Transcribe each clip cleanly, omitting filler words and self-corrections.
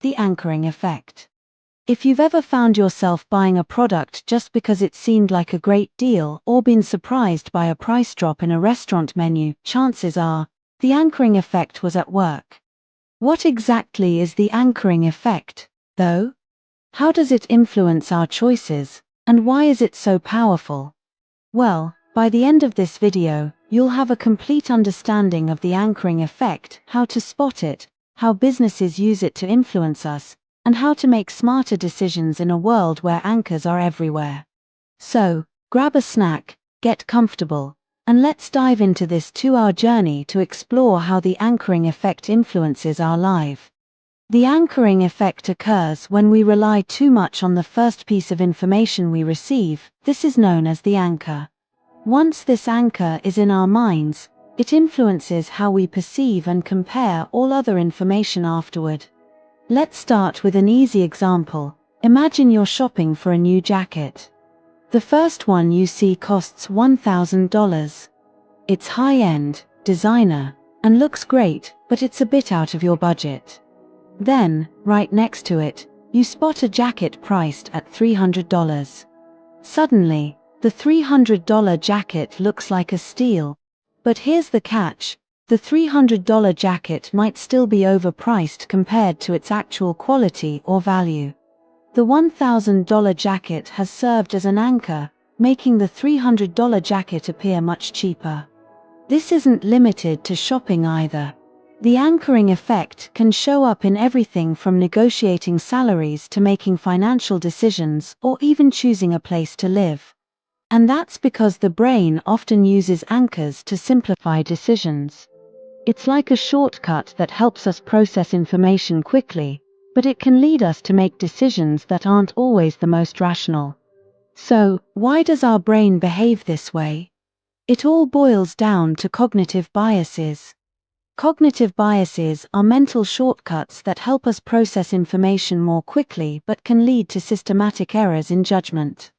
The anchoring effect. If you've ever found yourself buying a product just because it seemed like a great deal or been surprised by a price drop in a restaurant menu, chances are the anchoring effect was at work. What exactly is the anchoring effect, though? How does it influence our choices, and why is it so powerful? Well, by the end of this video, you'll have a complete understanding of the anchoring effect, how to spot it, how businesses use it to influence us, and how to make smarter decisions in a world where anchors are everywhere. So, grab a snack, get comfortable, and let's dive into this 2-hour journey to explore how the anchoring effect influences our life. The anchoring effect occurs when we rely too much on the first piece of information we receive. This is known as the anchor. Once this anchor is in our minds, it influences how we perceive and compare all other information afterward. Let's start with an easy example. Imagine you're shopping for a new jacket. The first one you see costs $1,000. It's high-end, designer, and looks great, but it's a bit out of your budget. Then, right next to it, you spot a jacket priced at $300. Suddenly, the $300 jacket looks like a steal. But here's the catch: the $300 jacket might still be overpriced compared to its actual quality or value. The $1,000 jacket has served as an anchor, making the $300 jacket appear much cheaper. This isn't limited to shopping either. The anchoring effect can show up in everything from negotiating salaries to making financial decisions or even choosing a place to live. And that's because the brain often uses anchors to simplify decisions. It's like a shortcut that helps us process information quickly, but it can lead us to make decisions that aren't always the most rational. So, why does our brain behave this way? It all boils down to cognitive biases. Cognitive biases are mental shortcuts that help us process information more quickly but can lead to systematic errors in judgment.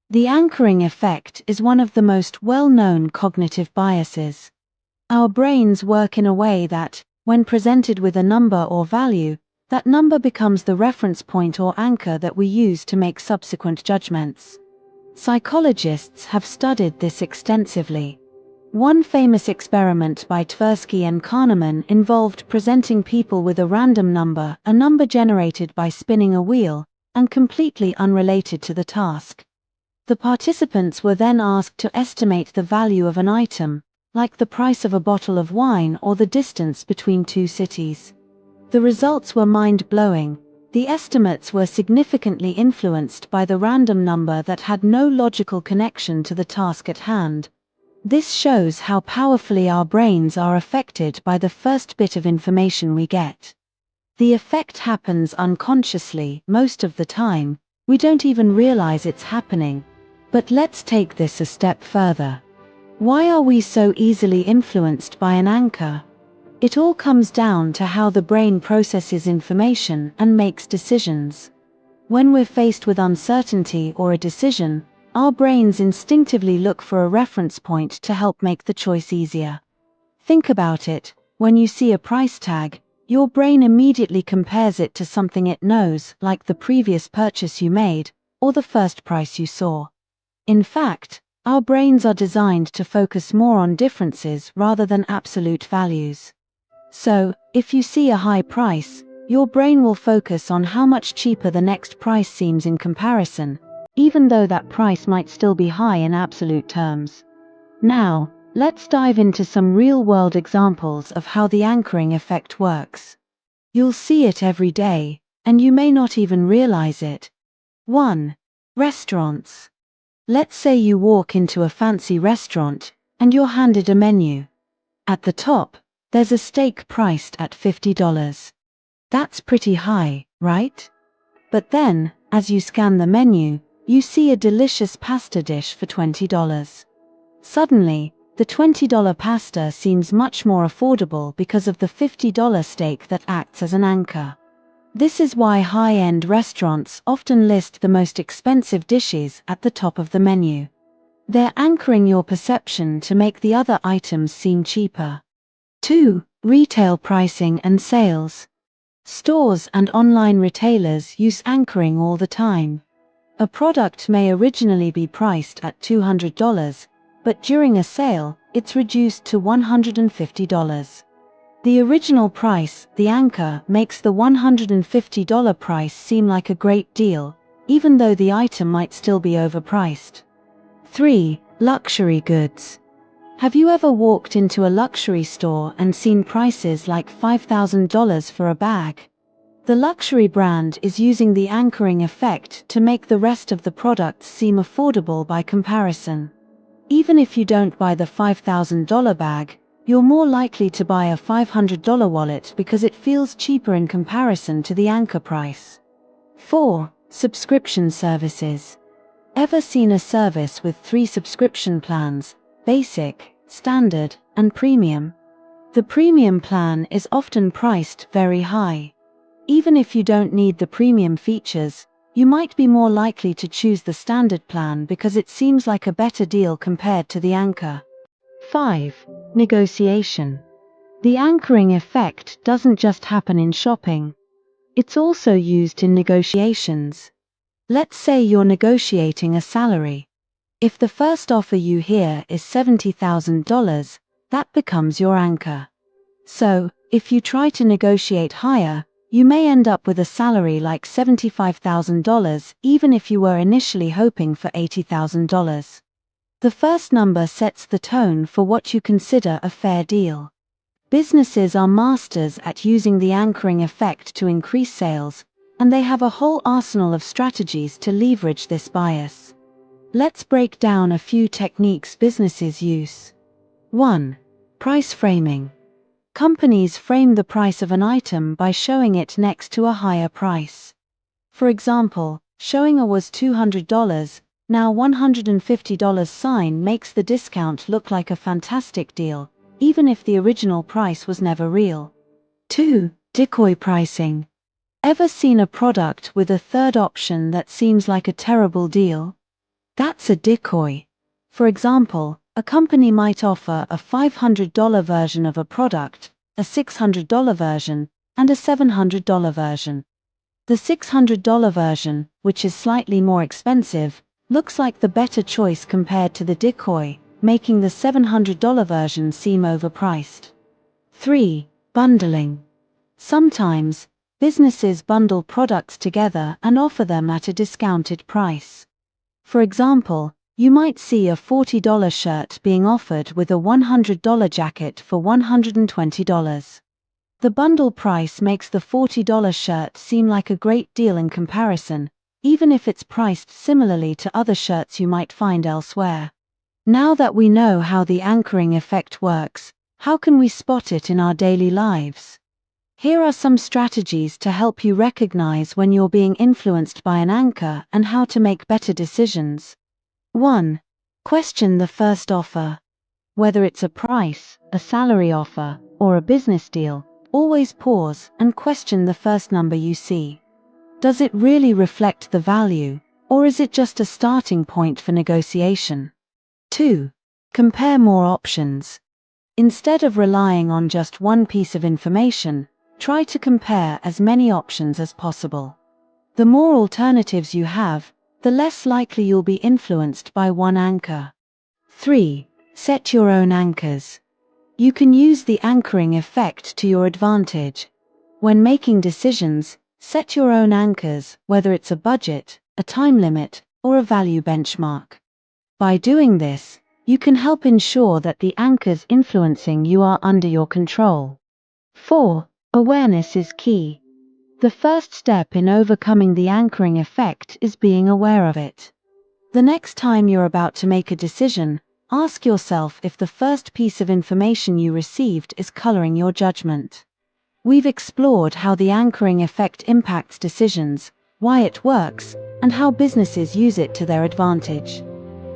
The anchoring effect is one of the most well-known cognitive biases. Our brains work in a way that, when presented with a number or value, that number becomes the reference point or anchor that we use to make subsequent judgments. Psychologists have studied this extensively. One famous experiment by Tversky and Kahneman involved presenting people with a random number, a number generated by spinning a wheel, and completely unrelated to the task. The participants were then asked to estimate the value of an item, like the price of a bottle of wine or the distance between two cities. The results were mind-blowing. The estimates were significantly influenced by the random number that had no logical connection to the task at hand. This shows how powerfully our brains are affected by the first bit of information we get. The effect happens unconsciously most of the time. We don't even realize it's happening. But let's take this a step further. Why are we so easily influenced by an anchor? It all comes down to how the brain processes information and makes decisions. When we're faced with uncertainty or a decision, our brains instinctively look for a reference point to help make the choice easier. Think about it: when you see a price tag, your brain immediately compares it to something it knows, like the previous purchase you made, or the first price you saw. In fact, our brains are designed to focus more on differences rather than absolute values. So, if you see a high price, your brain will focus on how much cheaper the next price seems in comparison, even though that price might still be high in absolute terms. Now, let's dive into some real-world examples of how the anchoring effect works. You'll see it every day, and you may not even realize it. 1. Restaurants. Let's say you walk into a fancy restaurant, and you're handed a menu. At the top, there's a steak priced at $50. That's pretty high, right? But then, as you scan the menu, you see a delicious pasta dish for $20. Suddenly, the $20 pasta seems much more affordable because of the $50 steak that acts as an anchor. This is why high-end restaurants often list the most expensive dishes at the top of the menu. They're anchoring your perception to make the other items seem cheaper. 2. Retail pricing and sales. Stores and online retailers use anchoring all the time. A product may originally be priced at $200, but during a sale, it's reduced to $150. The original price, the anchor, makes the $150 price seem like a great deal, even though the item might still be overpriced. 3. Luxury goods. Have you ever walked into a luxury store and seen prices like $5,000 for a bag? The luxury brand is using the anchoring effect to make the rest of the products seem affordable by comparison. Even if you don't buy the $5,000 bag, you're more likely to buy a $500 wallet because it feels cheaper in comparison to the anchor price. 4. Subscription services. Ever seen a service with 3 subscription plans: basic, standard, and premium? The premium plan is often priced very high. Even if you don't need the premium features, you might be more likely to choose the standard plan because it seems like a better deal compared to the anchor. 5. Negotiation. The anchoring effect doesn't just happen in shopping. It's also used in negotiations. Let's say you're negotiating a salary. If the first offer you hear is $70,000, that becomes your anchor. So, if you try to negotiate higher, you may end up with a salary like $75,000 even if you were initially hoping for $80,000. The first number sets the tone for what you consider a fair deal. Businesses are masters at using the anchoring effect to increase sales, and they have a whole arsenal of strategies to leverage this bias. Let's break down a few techniques businesses use. 1. Price framing. Companies frame the price of an item by showing it next to a higher price. For example, showing a was $200, now $150 sign makes the discount look like a fantastic deal, even if the original price was never real. 2. Decoy pricing. Ever seen a product with a third option that seems like a terrible deal? That's a decoy. For example, a company might offer a $500 version of a product, a $600 version, and a $700 version. The $600 version, which is slightly more expensive, looks like the better choice compared to the decoy, making the $700 version seem overpriced. 3. Bundling. Sometimes, businesses bundle products together and offer them at a discounted price. For example, you might see a $40 shirt being offered with a $100 jacket for $120. The bundle price makes the $40 shirt seem like a great deal in comparison, even if it's priced similarly to other shirts you might find elsewhere. Now that we know how the anchoring effect works, how can we spot it in our daily lives? Here are some strategies to help you recognize when you're being influenced by an anchor and how to make better decisions. 1. Question the first offer. Whether it's a price, a salary offer, or a business deal, always pause and question the first number you see. Does it really reflect the value, or is it just a starting point for negotiation? 2. Compare more options. Instead of relying on just one piece of information, try to compare as many options as possible. The more alternatives you have, the less likely you'll be influenced by one anchor. 3. Set your own anchors. You can use the anchoring effect to your advantage. When making decisions, set your own anchors, whether it's a budget, a time limit, or a value benchmark. By doing this, you can help ensure that the anchors influencing you are under your control. 4. Awareness is key. The first step in overcoming the anchoring effect is being aware of it. The next time you're about to make a decision, ask yourself if the first piece of information you received is coloring your judgment. We've explored how the anchoring effect impacts decisions, why it works, and how businesses use it to their advantage.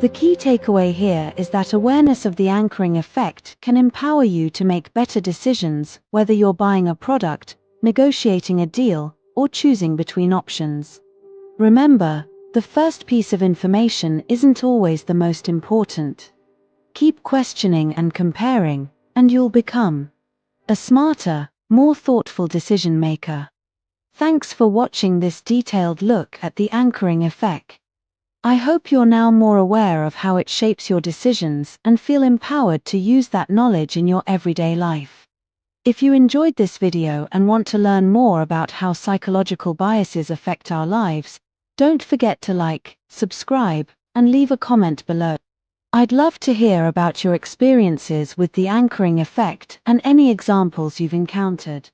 The key takeaway here is that awareness of the anchoring effect can empower you to make better decisions, whether you're buying a product, negotiating a deal, or choosing between options. Remember, the first piece of information isn't always the most important. Keep questioning and comparing, and you'll become a smarter, more thoughtful decision maker. Thanks for watching this detailed look at the anchoring effect. I hope you're now more aware of how it shapes your decisions and feel empowered to use that knowledge in your everyday life. If you enjoyed this video and want to learn more about how psychological biases affect our lives, don't forget to like, subscribe, and leave a comment below. I'd love to hear about your experiences with the anchoring effect and any examples you've encountered.